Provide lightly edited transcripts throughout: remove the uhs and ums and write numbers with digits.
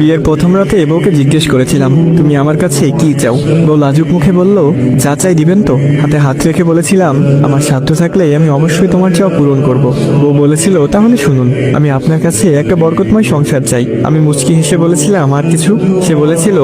বিয়ের প্রথম রাতে বউকে জিজ্ঞেস করেছিলাম, তুমি আমার কাছে কি চাও? বউ লাজুক মুখে বলল, যা চাই দিবেন তো? হাতে হাত রেখে বলেছিলাম, আমার সাধ্য থাকলে আমি অবশ্যই তোমার চাওয়া পূরণ করব। বউ বলেছিল, তাহলে শুনুন, আমি আপনার কাছে একটা বরকতময় সংসার চাই। আমি মুচকি হেসে বলেছিলাম, আর কিছু? সে বলেছিল,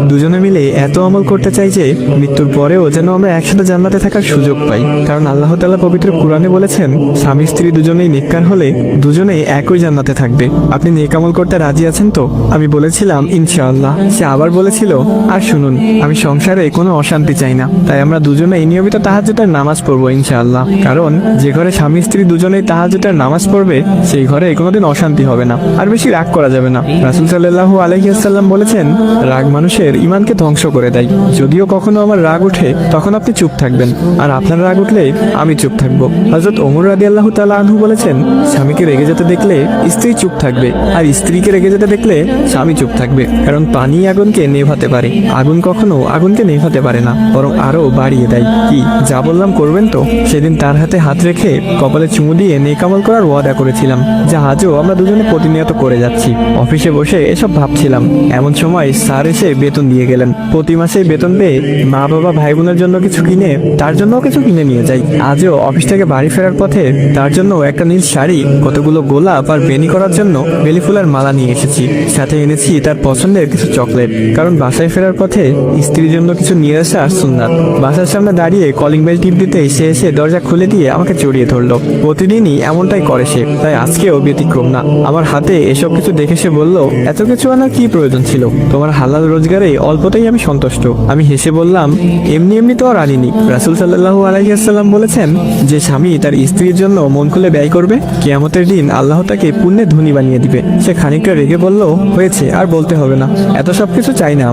দুজনে মিলে এত আমল করতে চাই যে মৃত্যুর পরেও যেন আমরা একসাথে জান্নাতে থাকার সুযোগ পাই। কারণ আল্লাহ তাআলা পবিত্র কুরআনে বলেছেন, স্বামী স্ত্রী দুজনেই নেককার হলে দুজনেই একই জান্নাতে থাকবে। আপনি নেক আমল করতে রাজি আছেন তো? আমি বলেছিলাম, ইনশাআল্লাহ। সে আবার বলেছিল, আর শুনুন, আমি সংসারে কোনো অশান্তি চাই না, তাই আমরা দুজনেই নিয়মিত তাহাজ্জুদের নামাজ পড়বো ইনশাআল্লাহ। কারণ যে ঘরে স্বামী স্ত্রী দুজনেই তাহাজ্জুদের নামাজ পড়বে সেই ঘরে কোনোদিন অশান্তি হবে না, আর বেশি রাগ করা যাবে না। রাসূল সাল্লাল্লাহু আলাইহি ওয়াসাল্লাম বলেছেন, রাগ মানুষের ঈমানকে ধ্বংস করে দেয়। যদিও কখনো আমার রাগ ওঠে তখন আপনি চুপ থাকবেন, আর আপনার রাগ উঠলে আমি চুপ থাকবো। হযরত ওমর রাদিয়াল্লাহু তাআলা আনহু বলেছেন, স্বামীকে রেগে যেতে দেখলে স্ত্রী চুপ থাকবে, আর স্ত্রীকে রেগে যেতে দেখলে স্বামী চুপ থাকবে। কারণ পানি আগুনকে নেভাতে পারে, আগুন কখনো আগুনকে নেভাতে পারে না, বরং আরো বাড়িয়ে দেয়। কি যা বললাম করবেন তো? সেদিন তার হাতে হাত রেখে কপালে চুমু দিয়ে নেক আমল করার ওয়াদা করেছিলাম, যা আজও আমরা দুজনে প্রতিনিয়ত করে যাচ্ছি। অফিসে বসে এসব ভাবছিলাম, এমন সময় স্যার এসে বেতন দিয়ে গেলেন। প্রতি মাসে বেতন পেয়ে মা বাবা ভাই বোনের জন্য কিছু কিনে তার জন্যও কিছু কিনে নিয়ে যাই। আজও অফিস থেকে বাড়ি ফেরার পথে তার জন্য একটা নীল শাড়ি, কতগুলো গোলাপ আর বেনি করার জন্য বেলি ফুলের মালা নিয়ে এসেছি। সাথে এনেছি তার পছন্দের কিছু চকলেট, কারণ বাসায় ফেরার পথে স্ত্রীর জন্য কিছু নিয়ে আসা সুন্নাত। বাসার সামনে দাঁড়িয়ে কলিং বেল টিপ দিতে সে এসে দরজা খুলে দিয়ে আমাকে জড়িয়ে ধরলো। প্রতিদিনই এমনটাই করে সে, তাই আজকেও ব্যতিক্রম না। আমার হাতে এসব কিছু দেখে সে বলল, এত কিছু আনার কি প্রয়োজন ছিল? তোমার হালাল রোজগারে অল্পতেই আমি সন্তুষ্ট। আমি হেসে বললাম, এমনি এমনি তো আর আনিনি। রাসূল সাল্লাল্লাহু আলাইহি ওয়াসাল্লাম বলেছেন, যে স্বামী তার স্ত্রীর জন্য মন খুলে ব্যয় করবে, কিয়ামতের দিন আল্লাহ তাকে পুণ্যে ধনী বানিয়ে দিবে। সে খানিকটা রেগে বলল, হয়েছে, আর বলতে হবে না। এত সব কিছু চাই না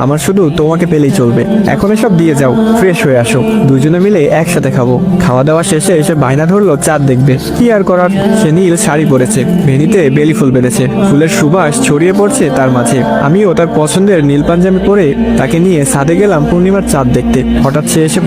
আমার শুধু তোমাকে পেলেই চলবে। এখন এসব দিয়ে যাও, ফ্রেশ হয়ে আসো, দুজনে মিলে একসাথে খাবো। খাওয়া দাওয়া শেষে এসে বায়না ধরলো চাঁদ দেখবে। কি আর করার, সে নীল শাড়ি পরেছে, বেনিতে বেলি ফুল বেঁধেছে, ফুলের সুবাস ছড়িয়ে পড়ছে তার মাঝে। আমিও তার পছন্দের নীল পাঞ্জাবি পরে তাকে নিয়ে ছাদে গেলাম পূর্ণিমার চাঁদ দেখতে। হঠাৎ সে এসে